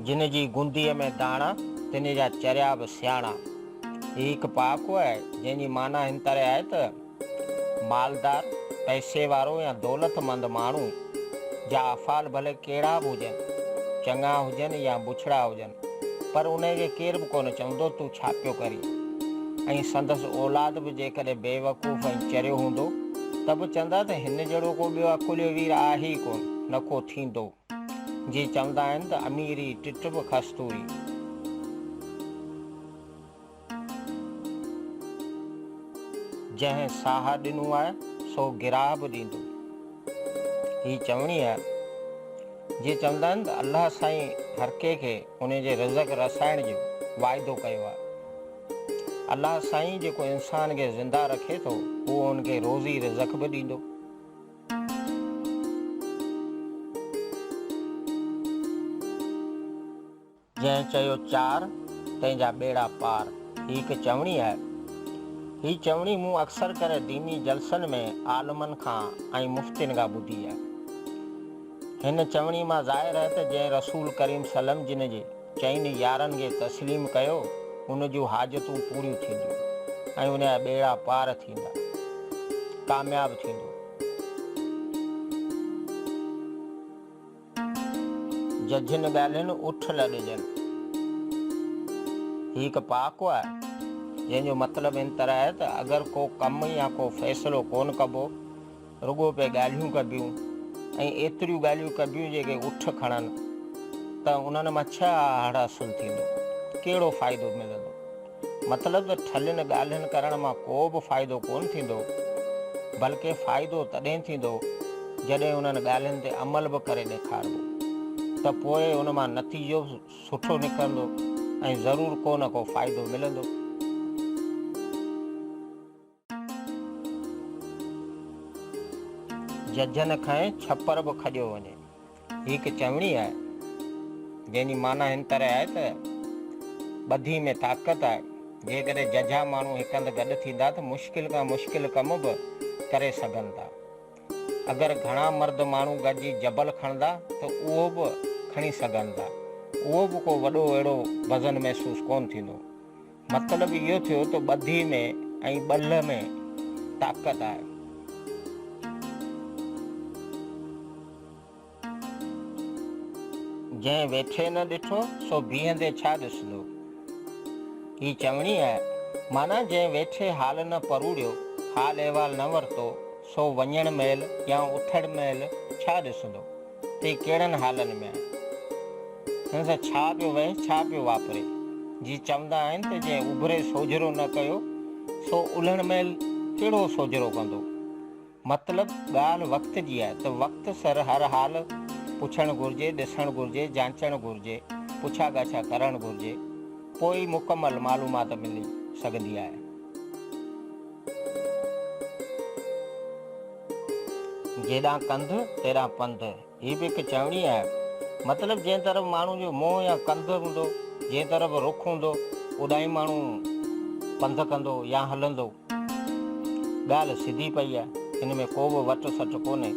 जिन जी गुंदीअ में दाणा तिन जा चरिया बि सियाणा। ही हिकु पहाको आहे जंहिंजी माना हिन तरह आहे त मालदार, पैसे वारो या दौलतमंद माण्हू जा अफ़ाल भले कहिड़ा बि हुजनि, चङा हुजनि या बुछड़ा हुजनि, पर उनखे केरु बि कोन चवंदो तूं छा पियो करीं। ऐं संदसि औलाद बि जेकॾहिं बेवकूफ़ ऐं चरियो हूंदो त बि चवंदा त हिन जहिड़ो को ॿियो अकुलियो वीर आहे ई कोन, न को थींदो। जीअं चवंदा आहिनि त अमीरी टिट बि खस्तूरी। जंहिं साह ॾिनो आहे सो गिराह बि ॾींदो। ही चवणी आहे। जीअं चवंदा आहिनि त अलाह साईं हर कंहिंखे उन जे रिज़क़ रसाइण जो वाइदो कयो आहे। अलाह साईं जेको इंसान खे ज़िंदा रखे थो उहो उनखे रोज़ी रिज़क़ बि ॾींदो। जंहिं चयो चार तंहिंजा ॿेड़ा पार। ही हिकु चवणी आहे। ही चवणी मूं अक्सर करे दीनी जलसनि में आलमनि खां ऐं मुफ़्तिन खां ॿुधी आहे। हिन चवणी मां ज़ाहिर आहे त जंहिं रसूल करीम सलम जिन जे चइनि यारनि खे तस्लीम कयो उन जूं हाजतूं पूरियूं थींदियूं ऐं उन जा ॿेड़ा पार थींदा, कामयाबु थींदो। जजिन ॻाल्हियुनि उठ लॾजनि। ही हिकु पहाको आहे जंहिंजो मतिलबु इन तरह आहे त अगरि को कमु या को फ़ैसिलो कोन कबो, रुॻो पे ॻाल्हियूं कबियूं ऐं एतिरियूं ॻाल्हियूं कबियूं जेके उठ खणनि, त उन्हनि मां छा हासिलु थींदो, कहिड़ो फ़ाइदो मिलंदो। मतिलबु त ठलियुनि ॻाल्हियुनि करण मां को बि फ़ाइदो कोन थींदो, बल्कि फ़ाइदो तॾहिं थींदो जॾहिं उन्हनि ॻाल्हियुनि ते अमल बि करे ॾेखारिबो, त पोइ उन मां नतीजो सुठो निकिरंदो ऐं ज़रूरु को न को फ़ाइदो मिलंदो। जजन खां छप्पर बि खॼो वञे। ही हिकु चवणी आहे जंहिंजी माना हिन तरह आहे त ॿधी में ताक़त आहे। जेकॾहिं जजा माण्हू हिक हंधि गॾु थींदा त मुश्किल खां मुश्किल कम बि करे सघनि था। अगरि घणा मर्द माण्हू गॾिजी जबल खणंदा त उहो बि खणी सघनि था। उहो बि को वॾो अहिड़ो वज़न महसूसु कोन थींदो। मतिलबु इहो थियो त ॿधी में ऐं ॿल में ताक़त आहे। जंहिं वेठे न ॾिठो सो बीहंदे छा ॾिसंदो। ही चवणी आहे। माना जंहिं वेठे हाल न परूड़ियो, हाल अहिवाल न वरितो, सो वञण महिल या उथण महिल छा ॾिसंदो ते कहिड़नि हालनि में आहे, हिन सां छा पियो वहे, छा पियो वापरे। जीअं चवंदा आहिनि त जंहिं उभरे सोजरो न कयो सो उलहण महिल कहिड़ो सोजरो कंदो। मतिलबु ॻाल्हि वक़्त जी आहे त वक़्त सर हर हाल पुछणु घुरिजे, ॾिसणु घुरिजे, जांचणु घुरिजे, पुछा ॻाछा करणु घुरिजे, पोइ मुकमल मालूमात मिली सघंदी आहे। जेॾां कंध तेॾां पंध। ही बि हिकु चवणी आहे। मतिलबु जंहिं तरफ़ माण्हू जो मोह या कंध हूंदो, जंहिं तरफ़ रुख हूंदो, ओॾां ई माण्हू पंध कंदो या हलंदो। ॻाल्हि सिधी पई आहे, हिन में को बि वट सट कोन्हे।